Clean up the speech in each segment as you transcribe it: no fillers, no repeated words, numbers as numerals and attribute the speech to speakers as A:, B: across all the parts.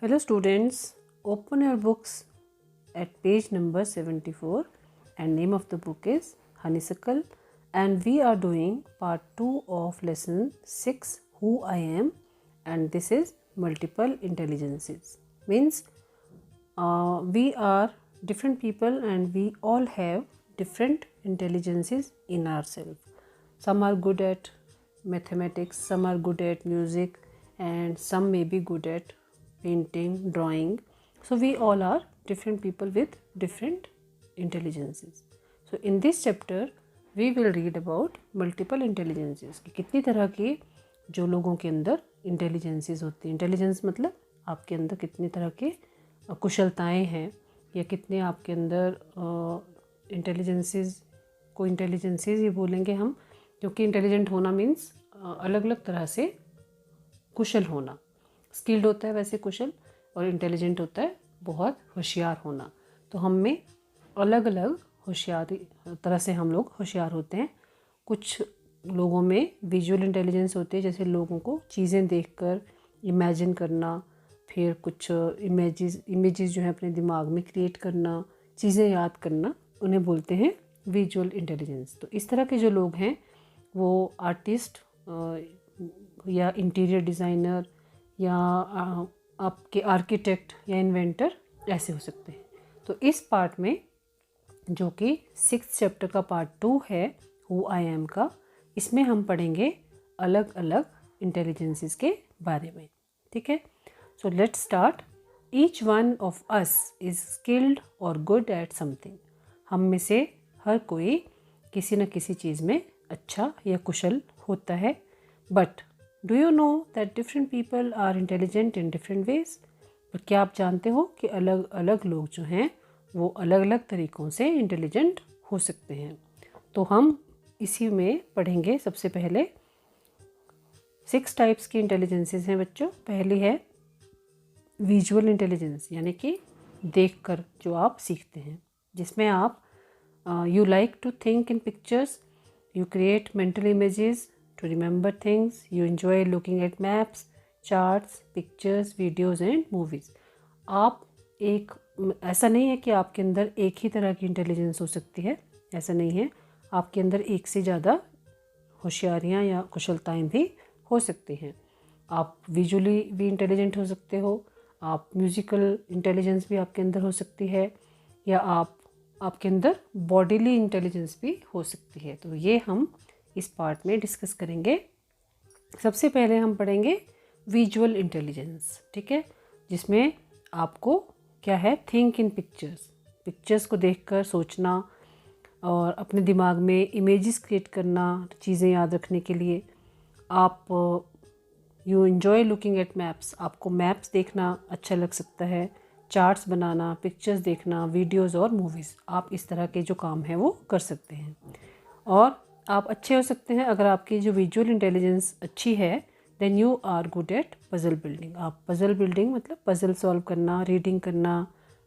A: Hello students, open your books at page number 74 and name of the book is Honeysuckle and we are doing part 2 of lesson 6 Who I Am and this is multiple intelligences. Means we are different people and we all have different intelligences in ourselves. Some are good at mathematics, some are good at music and some may be good at painting, drawing. So we all are different people with different intelligences. So in this chapter we will read about multiple intelligences कि कितनी तरह के जो लोगों के अंदर intelligences होती हैं. इंटेलिजेंस मतलब आपके अंदर कितनी तरह के कुशलताएं हैं या कितने आपके अंदर इंटेलिजेंसेस को इंटेलिजेंसेस ये बोलेंगे हम, क्योंकि इंटेलिजेंट होना मीन्स अलग अलग तरह से कुशल होना. स्किल्ड होता है वैसे कुशल और इंटेलिजेंट होता है बहुत होशियार होना. तो हम में अलग अलग होशियारी तरह से हम लोग होशियार होते हैं. कुछ लोगों में विजुअल इंटेलिजेंस होती है, जैसे लोगों को चीज़ें देखकर इमेजिन करना, फिर कुछ इमेजेस जो है अपने दिमाग में क्रिएट करना, चीज़ें याद करना, उन्हें बोलते हैं विजुअल इंटेलिजेंस. तो इस तरह के जो लोग हैं वो आर्टिस्ट या इंटीरियर डिज़ाइनर या आपके आर्किटेक्ट या इन्वेंटर ऐसे हो सकते हैं. तो इस पार्ट में जो कि 6th चैप्टर का पार्ट 2 है हु आई एम का, इसमें हम पढ़ेंगे अलग अलग इंटेलिजेंसेस के बारे में. ठीक है, so let's start. Each one of us is skilled और गुड एट समथिंग. हम में से हर कोई किसी न किसी चीज़ में अच्छा या कुशल होता है. But do you know that different people are intelligent in different ways. पर क्या आप जानते हो कि अलग अलग लोग जो हैं वो अलग अलग तरीक़ों से इंटेलिजेंट हो सकते हैं. तो हम इसी में पढ़ेंगे. सबसे पहले 6 टाइप्स की इंटेलिजेंसेस हैं बच्चों. पहली है विजुअल इंटेलिजेंस, यानी कि देखकर जो आप सीखते हैं, जिसमें आप you like to think in pictures, you create mental images to remember things, you enjoy looking at maps, charts, pictures, videos and movies. आप एक ऐसा नहीं है कि आपके अंदर एक ही तरह की इंटेलिजेंस हो सकती है, ऐसा नहीं है. आपके अंदर एक से ज़्यादा होशियारियाँ या कुशलताएं भी हो सकती हैं. आप विजुअली भी इंटेलिजेंट हो सकते हो, आप म्यूज़िकल इंटेलिजेंस भी आपके अंदर हो सकती है, या आपके अंदर बॉडीली इंटेलिजेंस भी हो सकती है. तो ये हम इस पार्ट में डिस्कस करेंगे. सबसे पहले हम पढ़ेंगे विजुअल इंटेलिजेंस. ठीक है, जिसमें आपको क्या है, थिंक इन पिक्चर्स, पिक्चर्स को देखकर सोचना और अपने दिमाग में इमेजेस क्रिएट करना चीज़ें याद रखने के लिए. आप you enjoy looking at maps, आपको मैप्स देखना अच्छा लग सकता है, चार्ट्स बनाना, पिक्चर्स देखना, वीडियोस और मूवीज़. आप इस तरह के जो काम हैं वो कर सकते हैं. और आप अच्छे हो सकते हैं अगर आपकी जो विजुअल इंटेलिजेंस अच्छी है, then you are good at puzzle building. आप पज़ल बिल्डिंग मतलब पज़ल सॉल्व करना, रीडिंग करना,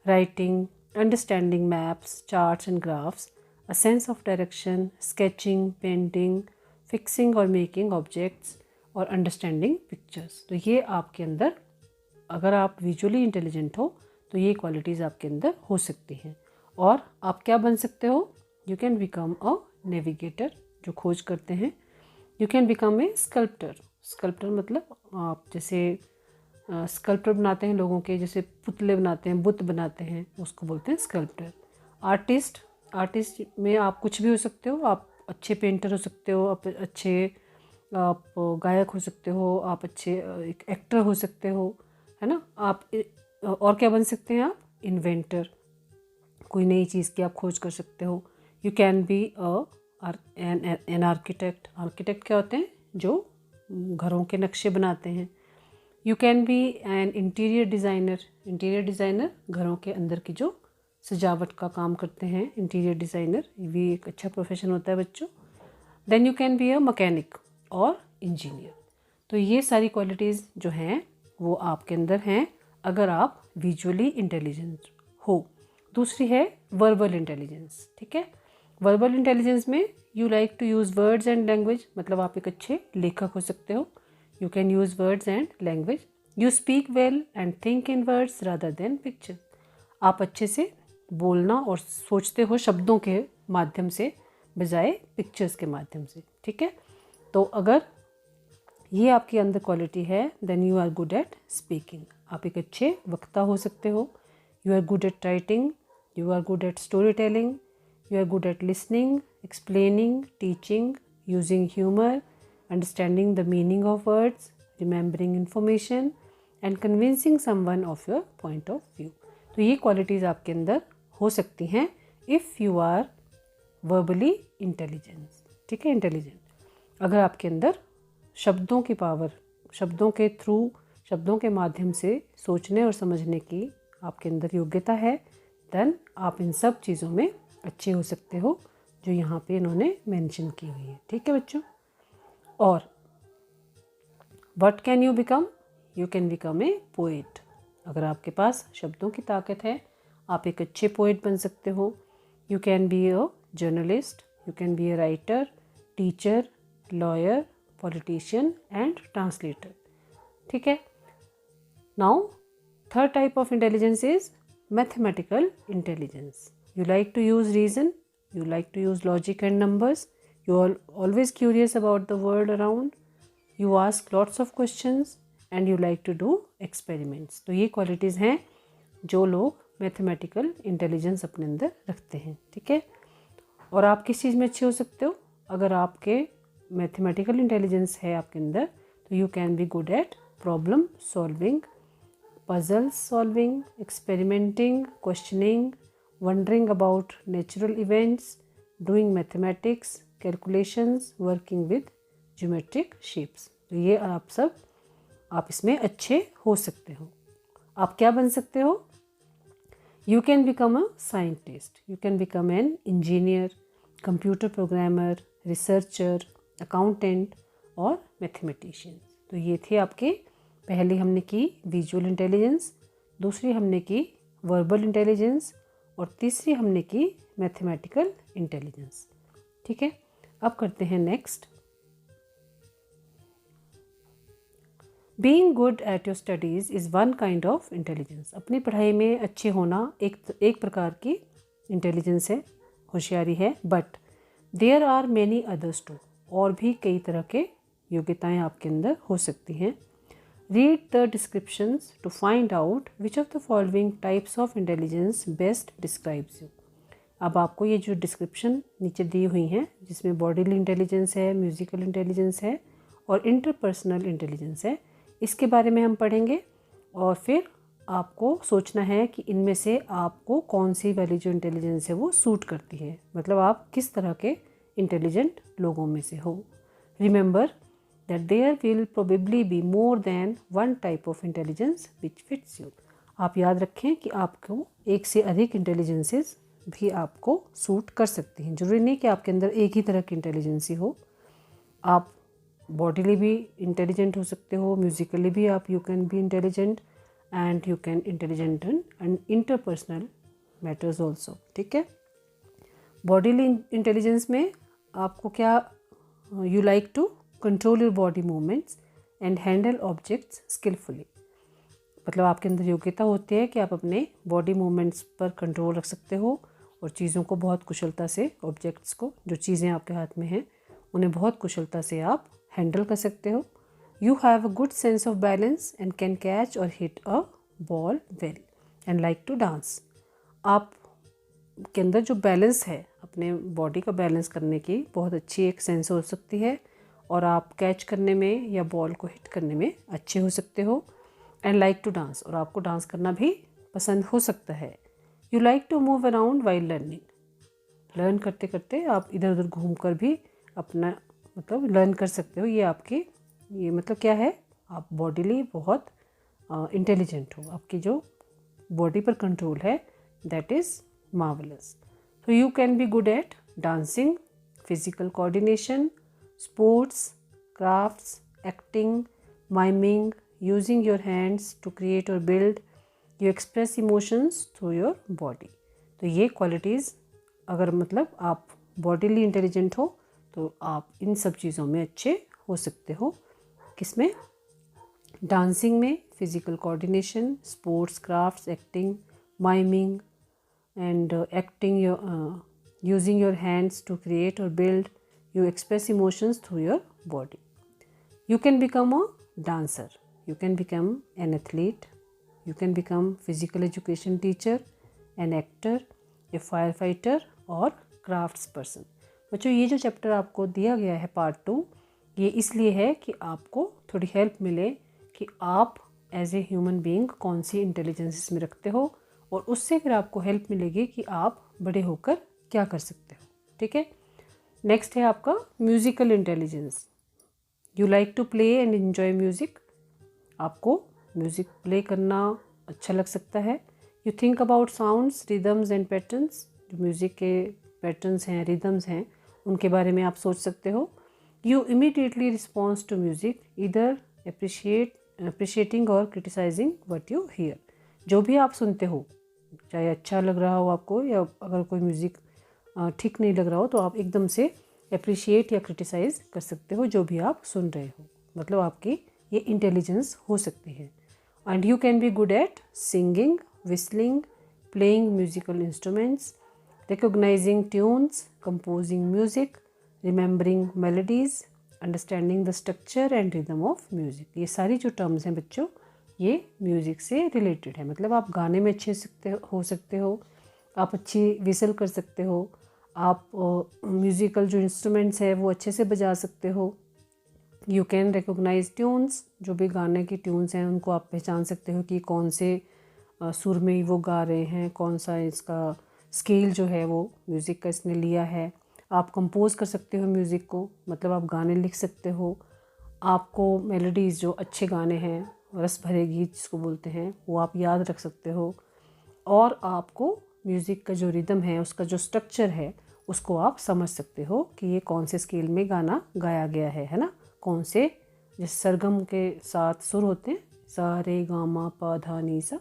A: writing, understanding maps, charts and graphs, a sense of direction, sketching, painting, fixing और मेकिंग ऑब्जेक्ट्स और अंडरस्टैंडिंग पिक्चर्स. तो ये आपके अंदर, अगर आप विजुअली इंटेलिजेंट हो तो ये क्वालिटीज़ आपके अंदर हो सकती हैं. और आप क्या बन सकते हो, you can become a navigator, जो खोज करते हैं. You can become A sculptor. Sculptor मतलब आप जैसे स्कल्प्टर बनाते हैं लोगों के, जैसे पुतले बनाते हैं, बुत बनाते हैं, उसको बोलते हैं स्कल्प्टर. आर्टिस्ट, आर्टिस्ट में आप कुछ भी हो सकते हो. आप अच्छे पेंटर हो सकते हो, आप गायक हो सकते हो, आप अच्छे एक एक्टर हो सकते हो, है ना. आप और क्या बन सकते हैं, आप इन्वेंटर, कोई नई चीज़ की आप खोज कर सकते हो. You can be an architect. Architect क्या होते हैं, जो घरों के नक्शे बनाते हैं. You can be an interior designer. Interior designer घरों के अंदर की जो सजावट का काम करते हैं, इंटीरियर डिज़ाइनर, ये भी एक अच्छा प्रोफेशन होता है बच्चों. Then you can be a mechanic और इंजीनियर. तो ये सारी क्वालिटीज़ जो हैं वो आपके अंदर हैं अगर आप विजुअली इंटेलिजेंट हो. दूसरी है वर्बल इंटेलिजेंस. ठीक है, वर्बल इंटेलिजेंस में you like to use words and language, मतलब आप एक अच्छे लेखक हो सकते हो. You can use words and language. You speak well and think in words rather than picture. आप अच्छे से बोलना और सोचते हो शब्दों के माध्यम से बजाय पिक्चर्स के माध्यम से, ठीक है। तो अगर ये आपके अंदर क्वालिटी है then you are good at speaking. आप एक अच्छे वक्ता हो सकते हो। You are good at writing, you are good at story telling, you are good at listening, explaining, teaching, using humour, understanding the meaning of words, remembering information and convincing someone of your point of view. तो ये qualities आपके अंदर हो सकती हैं if you are verbally intelligence, ठीक है, intelligent. अगर आपके अंदर शब्दों की पावर, शब्दों के थ्रू, शब्दों के माध्यम से सोचने और समझने की आपके अंदर योग्यता है, देन आप इन सब चीज़ों में अच्छे हो सकते हो जो यहाँ पे इन्होंने मेंशन की हुई है, ठीक है बच्चों। और what can you become? You can become A poet. अगर आपके पास शब्दों की ताकत है आप एक अच्छे पोएट बन सकते हो। You can be a journalist, you can be a writer, teacher, lawyer, politician and translator, ठीक है। Now third type of intelligence is mathematical intelligence. You like to use reason, you like to use logic and numbers, you are always curious about the world around, you ask lots of questions and you like to do experiments। तो ये qualities हैं जो लोग mathematical intelligence अपने अंदर रखते हैं, ठीक है। और आप किस चीज़ में अच्छे हो सकते हो? अगर आपके मैथमेटिकल इंटेलिजेंस है आपके अंदर तो you can be good eight problem solving, puzzle solving, experimenting, questioning, wondering about natural events, doing mathematics, calculations, working with geometric shapes। तो ये आप इसमें अच्छे हो सकते हो। आप क्या बन सकते हो? You can become a scientist, you can become an engineer, computer programmer, researcher, accountant और mathematician। तो ये थे आपके, पहली हमने की विजुअल इंटेलिजेंस, दूसरी हमने की वर्बल इंटेलिजेंस और तीसरी हमने की मैथमेटिकल इंटेलिजेंस, ठीक है। अब करते हैं next. Being good at your studies is one kind of intelligence. अपनी पढ़ाई में अच्छे होना एक प्रकार की इंटेलिजेंस है, होशियारी है। But there are many others too, और भी कई तरह के योग्यताएं आपके अंदर हो सकती हैं। Read the descriptions to find out which of the following types of intelligence best describes you। अब आपको ये जो डिस्क्रिप्शन नीचे दी हुई हैं जिसमें बॉडीली इंटेलिजेंस है, म्यूजिकल इंटेलिजेंस है और इंटरपर्सनल इंटेलिजेंस है, इसके बारे में हम पढ़ेंगे। और फिर आपको सोचना है कि इनमें से आपको कौन सी वाली जो इंटेलिजेंस है वो सूट करती है, मतलब आप किस तरह के इंटेलिजेंट लोगों में से हो। Remember that there will probably be more than one type of intelligence which fits you। आप याद रखें कि आपको एक से अधिक इंटेलिजेंसेस भी आपको सूट कर सकती हैं। जरूरी नहीं कि आपके अंदर एक ही तरह की इंटेलिजेंसी हो। आप बॉडीली भी इंटेलिजेंट हो सकते हो, म्यूजिकली भी आप you can be intelligent and you can intelligent and interpersonal matters also, ठीक है। बॉडीली इंटेलिजेंस में आपको क्या, you like to control your body movements and handle objects skilfully. मतलब आपके अंदर योग्यता होती है कि आप अपने बॉडी मूवमेंट्स पर कंट्रोल रख सकते हो और चीज़ों को बहुत कुशलता से, ऑब्जेक्ट्स को, जो चीज़ें आपके हाथ में हैं उन्हें बहुत कुशलता से आप हैंडल कर सकते हो। You have a good sense of balance and can catch और hit a ball well and like to dance. आप के अंदर जो बैलेंस है, अपने बॉडी का बैलेंस करने की बहुत अच्छी एक सेंस हो सकती है और आप कैच करने में या बॉल को हिट करने में अच्छे हो सकते हो। एंड लाइक टू डांस, और आपको डांस करना भी पसंद हो सकता है। You like to move around while learning, learn करते करते आप इधर उधर घूम कर भी अपना मतलब लर्न कर सकते हो। ये मतलब क्या है, आप बॉडीली बहुत इंटेलिजेंट हो, आपकी जो बॉडी पर कंट्रोल है दैट इज़ मार्वलस। तो you can be good at dancing, physical coordination, sports, crafts, acting, miming, using your hands to create or build, you express emotions through your body। तो ये qualities अगर मतलब आप bodily intelligent हो तो आप इन सब चीज़ों में अच्छे हो सकते हो। किसमें? डांसिंग में physical coordination, sports, crafts, acting, miming and acting using your hands to create or build. You express emotions through your body. You can become a dancer, you can become an athlete, you can become physical education teacher, an actor, a firefighter और crafts person. बच्चों ये जो chapter आपको दिया गया है part 2, ये इसलिए है कि आपको थोड़ी हेल्प मिले कि आप एज ए ह्यूमन बीइंग कौन सी इंटेलिजेंस में रखते हो, और उससे फिर आपको हेल्प मिलेगी कि आप बड़े होकर क्या कर सकते हो. ठीक है. नेक्स्ट है आपका musical intelligence. You like to play and enjoy music. आपको म्यूज़िक प्ले करना अच्छा लग सकता है. You think about sounds, rhythms and patterns. जो म्यूज़िक के पैटर्न्स हैं, रिदम्स हैं, उनके बारे में आप सोच सकते हो. You immediately response to music, इधर अप्रिशिएटिंग और क्रिटिसाइजिंग व्हाट यू हियर. जो भी आप सुनते हो, चाहे अच्छा लग रहा हो आपको या अगर कोई म्यूज़िक ठीक नहीं लग रहा हो, तो आप एकदम से अप्रिशिएट या क्रिटिसाइज़ कर सकते हो जो भी आप सुन रहे हो. मतलब आपकी ये इंटेलिजेंस हो सकती है. And you can be good eight singing, whistling, playing musical instruments, recognising tunes, composing music, remembering melodies, understanding the structure and rhythm of music. ये सारी जो टर्म्स हैं बच्चों, ये म्यूज़िक से रिलेटेड है. मतलब आप गाने में अच्छे हो सकते हो, आप अच्छी विसल कर सकते हो, आप म्यूज़िकल जो इंस्ट्रूमेंट्स है वो अच्छे से बजा सकते हो. You can recognise tunes. जो भी गाने की ट्यून्स हैं उनको आप पहचान सकते हो कि कौन से सुर में वो गा रहे हैं, कौन सा इसका स्केल जो है वो म्यूज़िक का इसने लिया है. आप कंपोज कर सकते हो म्यूज़िक को, मतलब आप गाने लिख सकते हो. आपको मेलोडीज़, जो अच्छे गाने हैं, रस भरे गीत जिसको बोलते हैं, वो आप याद रख सकते हो. और आपको म्यूज़िक का जो रिदम है, उसका जो स्ट्रक्चर है, उसको आप समझ सकते हो कि ये कौन से स्केल में गाना गाया गया है ना. कौन से जैसे सरगम के साथ सुर होते हैं, सा रे गा मा पा धा नी सा,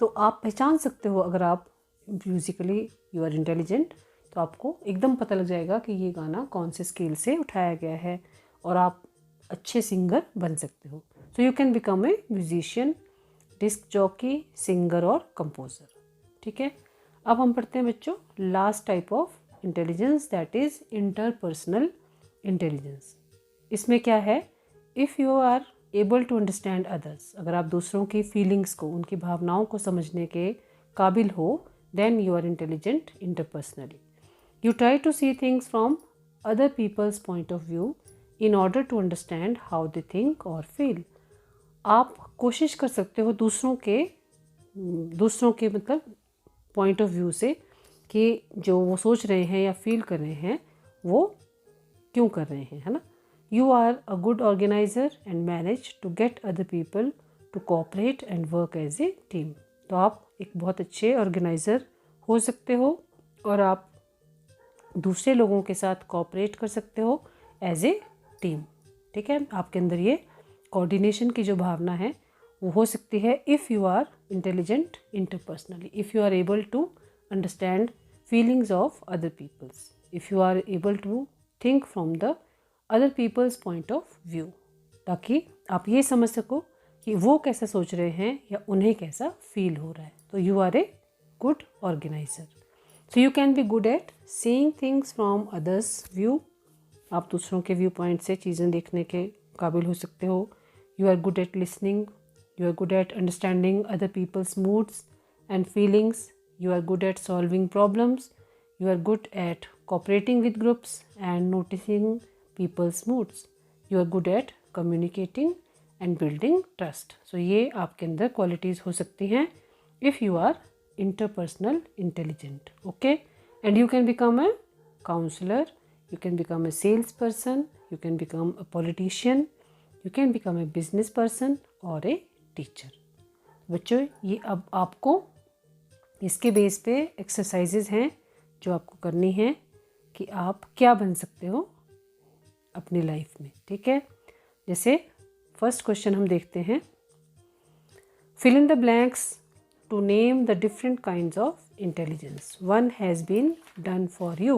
A: तो आप पहचान सकते हो. अगर आप म्यूज़िकली यू आर इंटेलिजेंट, तो आपको एकदम पता लग जाएगा कि ये गाना कौन से स्केल से उठाया गया है, और आप अच्छे सिंगर बन सकते हो. So you can become a musician, disc jockey, singer और कंपोज़र. ठीक है. अब हम पढ़ते हैं बच्चों last type of intelligence, that is interpersonal intelligence. इसमें क्या है, if you are able to understand others, अगर आप दूसरों की फीलिंग्स को, उनकी भावनाओं को समझने के काबिल हो, then you are intelligent interpersonally. You try to see things from other peoples point of view in order to understand how they think और फील. आप कोशिश कर सकते हो दूसरों के मतलब पॉइंट ऑफ व्यू से कि जो वो सोच रहे हैं या फील कर रहे हैं वो क्यों कर रहे हैं, है ना. You are a good organiser and manage to get other people to cooperate and work as a team. तो आप एक बहुत अच्छे ऑर्गेनाइज़र हो सकते हो और आप दूसरे लोगों के साथ कोऑपरेट कर सकते हो एज ए टीम. ठीक है. आपके अंदर ये कोऑर्डिनेशन की जो भावना है वो हो सकती है if you are intelligent interpersonally, if you are able to understand feelings of other peoples, if you are able to think from the other peoples point of view, ताकि आप ये समझ सको कि वो कैसा सोच रहे हैं या उन्हें कैसा फील हो रहा है. तो you are a good organiser. So you can be good at seeing things from others view. आप दूसरों के व्यू पॉइंट से चीज़ें देखने के काबिल हो सकते हो. You are good at listening, you are good at understanding other people's moods and feelings, you are good at solving problems, you are good at cooperating with groups and noticing people's moods, you are good at communicating and building trust. So ये आपके अंदर qualities हो सकती हैं if you are interpersonal intelligent. Okay. And you can become a counselor, you can become a salesperson, you can become a politician, you can become a business person or a teacher. बच्चों ये अब आपको इसके base पे exercises हैं जो आपको करनी है कि आप क्या बन सकते हो अपनी लाइफ में. ठीक है. जैसे फर्स्ट क्वेश्चन हम देखते हैं, fill in the blanks to name the different kinds of intelligence. One has been done for you.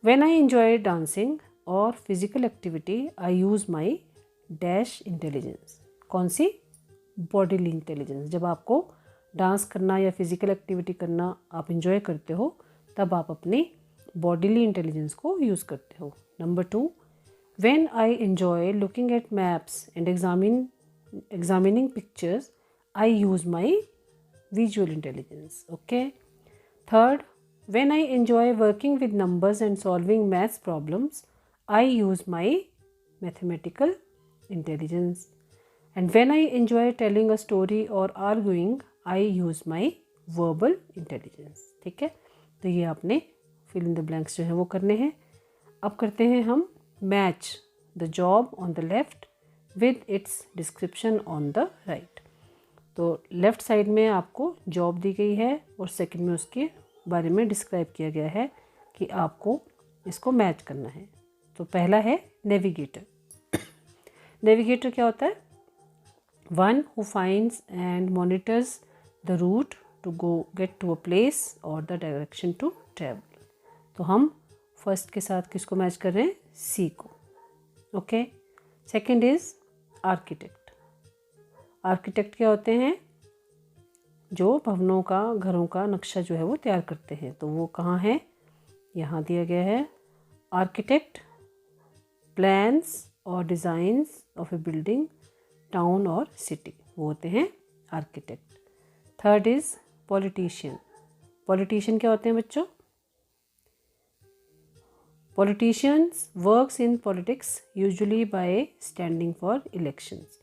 A: When I enjoy dancing और physical activity I use my dash intelligence. कौन सी? Bodily intelligence. जब आपको dance करना या physical activity करना आप enjoy करते हो तब आप अपनी बॉडीली इंटेलिजेंस को यूज़ करते हो। Number 2, when I enjoy looking at maps and examining pictures, I use my visual intelligence. Okay. Third, when I enjoy working with numbers and solving maths problems, I use my mathematical intelligence. And when I enjoy telling a story or arguing, I use my verbal intelligence. ठीक है, तो ये आपने fill in the blanks जो है वो करने हैं। अब करते हैं हम match the job on the left with its description on the right। तो लेफ़्ट साइड में आपको जॉब दी गई है और सेकंड में उसके बारे में डिस्क्राइब किया गया है कि आपको इसको मैच करना है। तो पहला है नेविगेटर। नेविगेटर क्या होता है? One who finds and monitors the route to go get to a place और द डायरेक्शन टू ट्रैवल। तो हम फर्स्ट के साथ किसको मैच कर रहे हैं? सी को। Okay. Second is architect. Architect क्या होते हैं? जो भवनों का, घरों का नक्शा जो है वो तैयार करते हैं। तो वो कहाँ है? यहाँ दिया गया है। आर्किटेक्ट प्लान्स और designs of A building, town और सिटी, वो होते हैं architect. Third is politician. Politician क्या होते हैं बच्चों? Politicians works in politics usually bye standing for elections.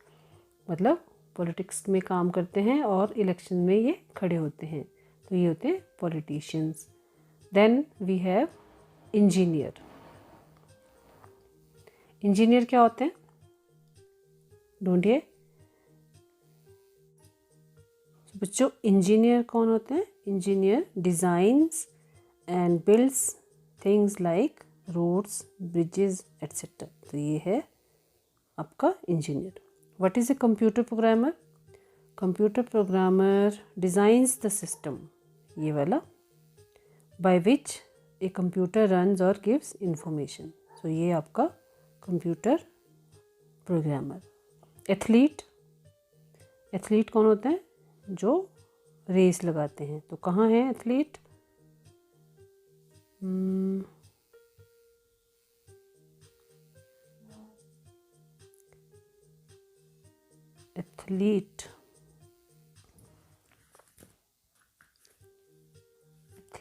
A: मतलब पॉलिटिक्स में काम करते हैं और इलेक्शन में ये खड़े होते हैं, तो ये होते हैं politicians. Then we have engineer. Engineer क्या होते हैं? ढूंढिए बच्चों, इंजीनियर कौन होते हैं? Engineer designs and builds things like roads, bridges etcetera. तो ये है आपका engineer. What is a computer programmer? Computer programmer designs the system, ये वाला, by which a computer runs or gives information. So ये आपका computer programmer। एथलीट। एथलीट कौन होते हैं? जो रेस लगाते हैं। तो कहाँ है athlete?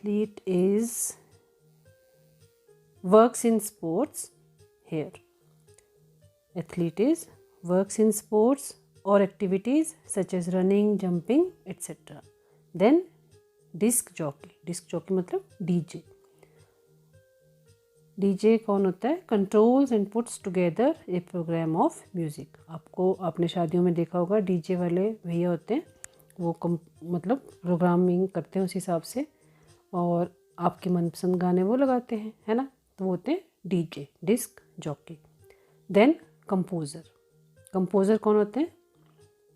A: athlete is works in sports here। athlete is works in sports or activities such as running, jumping etc। then disc jockey। disc jockey मतलब DJ। डीजे कौन होता है? Controls and puts together a programme of music. आपने शादियों में देखा होगा DJ वाले भैया होते हैं, वो मतलब प्रोग्रामिंग करते हैं उस हिसाब से और आपके मनपसंद गाने वो लगाते हैं, है ना? तो वो होते हैं DJ, disc jockey. Then composer. Composer कौन होते हैं?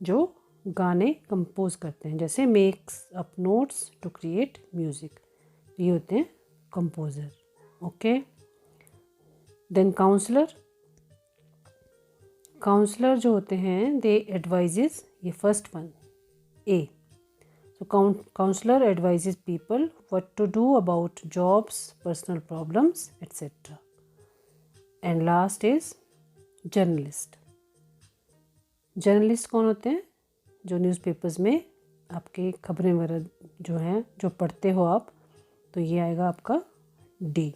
A: जो गाने कंपोज करते हैं, जैसे makes up notes to create music, ये होते हैं composer. Okay. Then counsellor. Counsellor जो होते हैं दे एडवाइजेस, ये first one a. So counsellor advises people what to do about jobs, personal problems etcetera. And last is journalist. Journalist कौन होते हैं? जो न्यूज़पेपर्स में आपके खबरें वगैरह जो हैं, जो पढ़ते हो आप, तो ये आएगा आपका डी।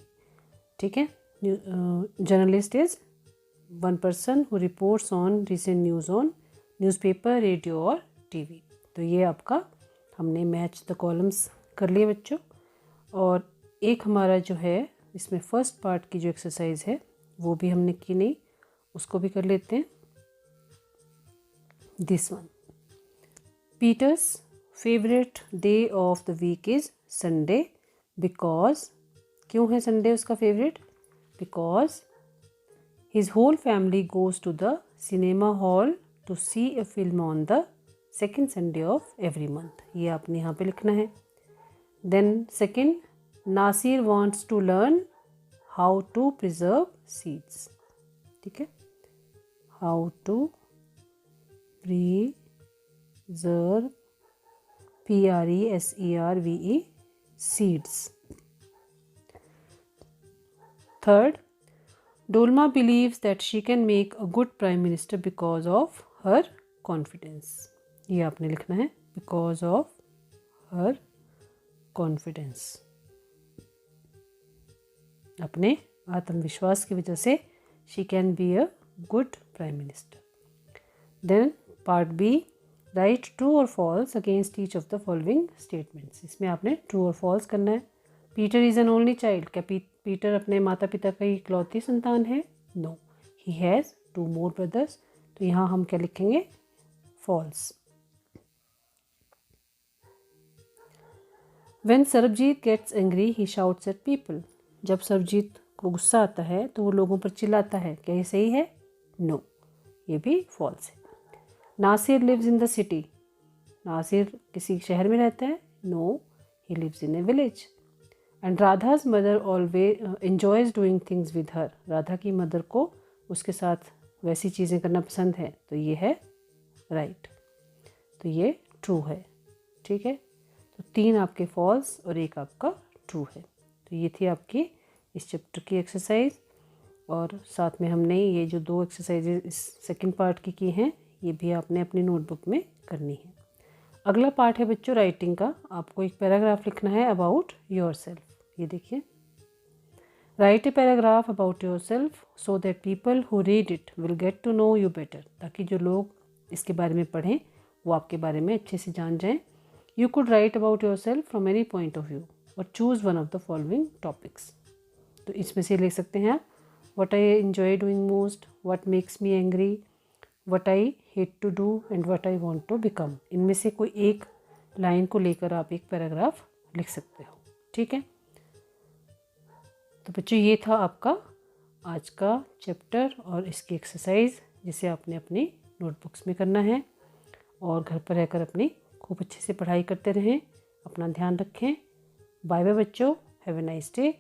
A: ठीक है। Journalist is one person who reports on recent news on newspaper, radio और टीवी। तो ये आपका हमने मैच द कॉलम्स कर लिए बच्चों। और एक हमारा जो है इसमें फर्स्ट पार्ट की जो एक्सरसाइज है वो भी हमने की नहीं, उसको भी कर लेते हैं। This one, Peter's favourite day of the week is Sunday because, क्यों है संडे उसका favourite? Because his whole family goes to the cinema hall to see a film on the second Sunday of every month. ये आपने यहाँ पे लिखना है। Then second, Nasir wants to learn how to preserve seeds. ठीक है, how to preserve preserve seeds. Third, Dolma believes that she can make a good prime minister because of her confidence. ये आपने लिखना है, because of her confidence. अपने आत्मविश्वास की वजह से she can be a good prime minister. Then part B, write true or false against each of the following statements. इसमें आपने true और false करना है. Peter is an only child. क्या पीटर अपने माता पिता का इकलौती संतान है? No. He has 2 more brothers. तो यहाँ हम क्या लिखेंगे? False. When Sarabjit gets angry, he shouts at people. जब सरबजीत को गुस्सा आता है तो वो लोगों पर चिल्लाता है. क्या ये सही है? No. ये भी false है. Nasir lives in the city. Nasir किसी शहर में रहता है? No. He lives in a village. And Radha's mother always enjoys doing things with her. Radha की मदर को उसके साथ वैसी चीज़ें करना पसंद है. तो ये है right. तो ये true है. ठीक है. तो 3 आपके false और 1 आपका true है. तो ये थी आपकी इस चैप्टर की एक्सरसाइज. और साथ में हमने ये जो 2 एक्सरसाइजेज इस सेकंड पार्ट की हैं ये भी आपने अपनी नोटबुक में करनी है. अगला पार्ट है बच्चों राइटिंग का. आपको एक पैराग्राफ लिखना है अबाउट योरसेल्फ. ये देखिए, write a paragraph about yourself so that people who read it will get to know you better. ताकि जो लोग इसके बारे में पढ़ें वो आपके बारे में अच्छे से जान जाएं. You could write about yourself from any point of view और choose one of the following topics. तो इसमें से लिख सकते हैं आप what I enjoy doing most, what makes me angry, what I hate to do and what I want to become. इनमें से कोई एक लाइन को लेकर आप एक पैराग्राफ लिख सकते हो. ठीक है. तो बच्चों ये था आपका आज का चैप्टर और इसकी एक्सरसाइज जिसे आपने अपनी नोटबुक्स में करना है. और घर पर रहकर अपनी खूब अच्छे से पढ़ाई करते रहें. अपना ध्यान रखें. बाय बाय बच्चों. Have a nice day.